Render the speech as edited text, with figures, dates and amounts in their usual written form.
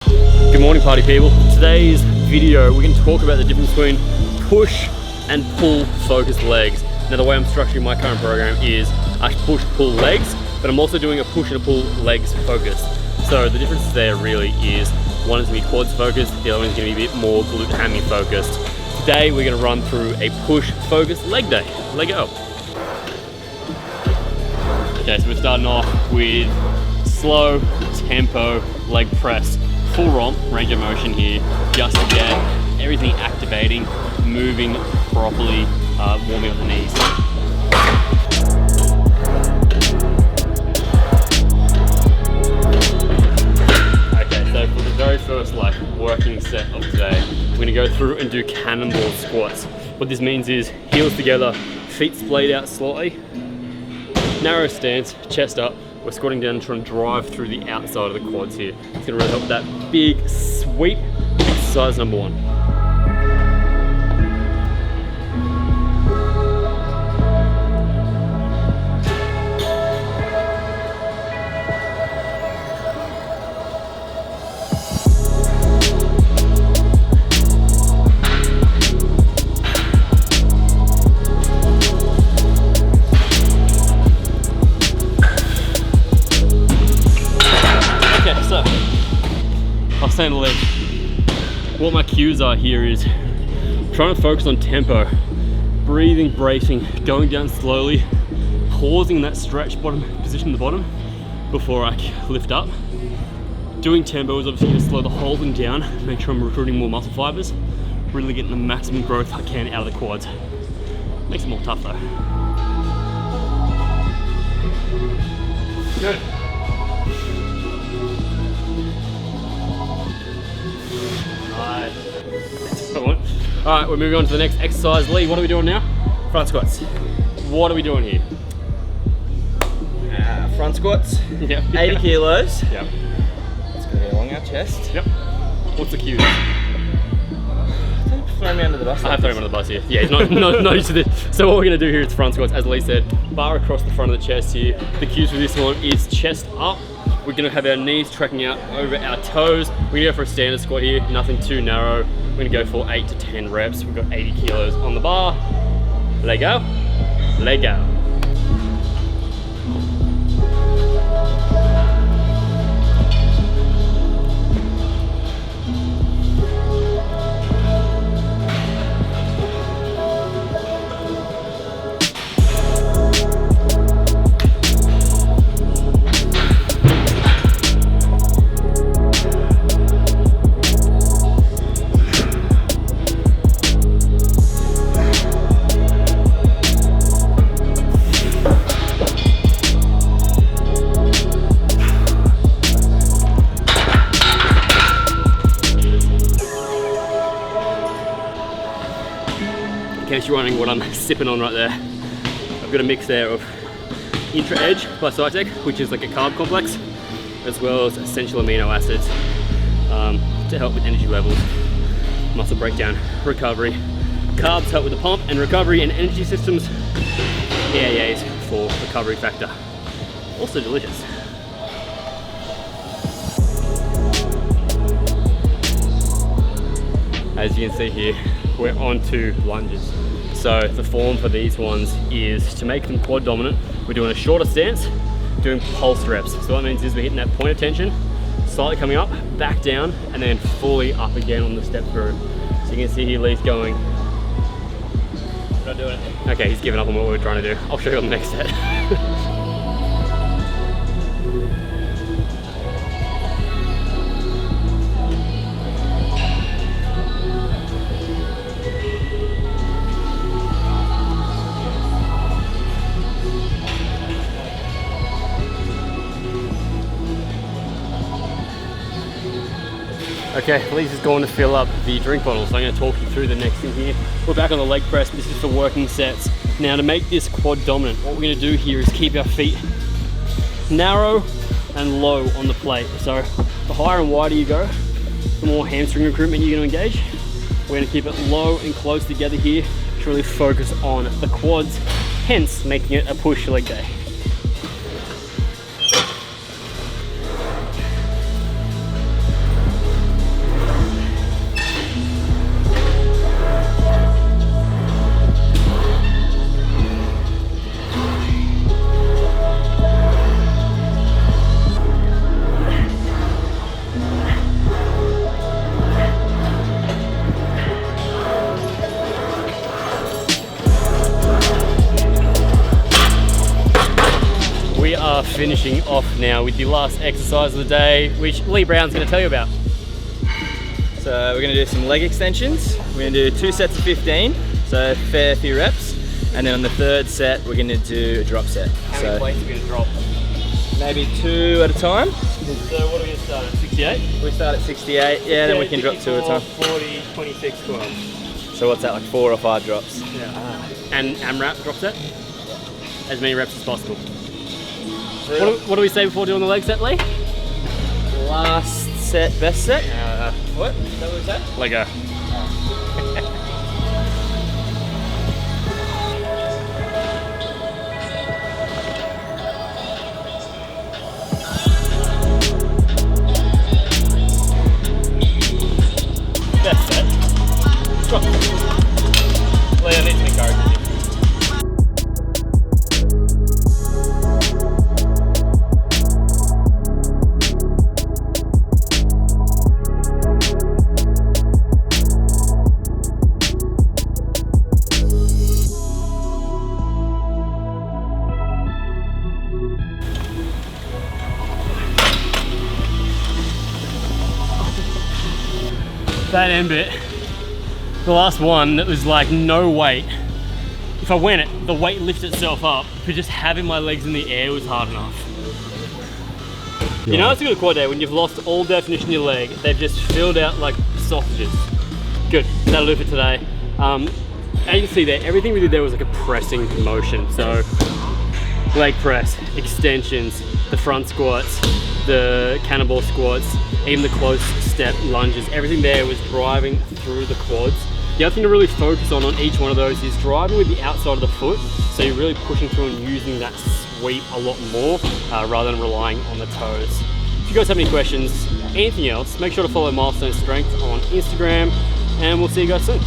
Good morning, party people. Today's video, we're going to talk about the difference between push and pull focused legs. Now, the way I'm structuring my current program is I push, pull legs, but I'm also doing a push and a pull legs focused. So the difference there really is one is going to be quads focused, the other one is going to be a bit more glute hammy focused. Today, we're going to run through a push focused leg day. Leg go. Okay, so we're starting off with slow tempo leg press. Full romp, range of motion here, just to get everything activating, moving properly, warming up the knees. Okay, so for the very first working set of today, we're gonna go through and do cannonball squats. What this means is heels together, feet splayed out slightly, narrow stance, chest up. We're squatting down, trying to drive through the outside of the quads here. It's gonna really help that big sweep. Exercise number one. What my cues are here is trying to focus on tempo, breathing, bracing, going down slowly, pausing that stretch bottom position at the bottom before I lift up. Doing tempo is obviously to slow the whole thing down, make sure I'm recruiting more muscle fibers, really getting the maximum growth I can out of the quads. Makes it more tough though. Good. Alright, we're moving on to the next exercise. Lee, what are we doing now? Front squats. What are we doing here? Front squats. Yep. 80 kilos. Yep. It's going to be along our chest. Yep. What's the cue? Don't throw me under the bus. I have thrown him under the bus here. Yeah, he's not used to this. So what we're going to do here is front squats. As Lee said, bar across the front of the chest here. The cues for this one is chest up. We're going to have our knees tracking out over our toes. We're going to go for a standard squat here, nothing too narrow. We're going to go for 8 to 10 reps. We've got 80 kilos on the bar. Leg go. Leg go. In case you're wondering what I'm sipping on right there, I've got a mix there of Intra Edge by Cytec, which is like a carb complex, as well as essential amino acids to help with energy levels, muscle breakdown, recovery. Carbs help with the pump and recovery and energy systems. EAAs for recovery factor. Also delicious. As you can see here, we're on to lunges. So the form for these ones is to make them quad dominant. We're doing a shorter stance, doing pulse reps. So what that means is we're hitting that point of tension, slightly coming up, back down, and then fully up again on the step through. So you can see here Lee's going. Not doing it. Okay, he's given up on what we're trying to do. I'll show you on the next set. Okay, Lee's just going to fill up the drink bottle, so I'm going to talk you through the next thing here. We're back on the leg press. This is for working sets. Now, to make this quad dominant, what we're going to do here is keep our feet narrow and low on the plate. So the higher and wider you go, the more hamstring recruitment you're going to engage. We're going to keep it low and close together here to really focus on the quads, hence making it a push leg day. finishing off now with the last exercise of the day, which Lee Brown's going to tell you about. So we're going to do some leg extensions. We're going to do 2 sets of 15, so fair few reps. And then on the third set, we're going to do a drop set. How many plates are we going to drop? Maybe 2 at a time. So what are we going to start at, 68? We start at 68, yeah, then we can drop 2 at a time. 40, 26, 12. So what's that, like 4 or 5 drops? Yeah. And AMRAP drop set? As many reps as possible. What do we say before doing the leg set, Lee? Last set, best set? What? Is that what we said? Lego. Best set. Drop. Leo needs to encourage you. That end bit, the last one that was like no weight. If I went it, the weight lifted itself up, but just having my legs in the air was hard enough. You know it's a good quad day when you've lost all definition in your leg, they've just filled out like sausages. Good, that'll do for today. As you can see there, everything we did there was like a pressing motion. So leg press, extensions, the front squats, the cannonball squats, even the close step lunges, everything there was driving through the quads. The other thing to really focus on each one of those is driving with the outside of the foot, so you're really pushing through and using that sweep a lot more rather than relying on the toes. If you guys have any questions, anything else, make sure to follow Milestone Strength on Instagram, and we'll see you guys soon.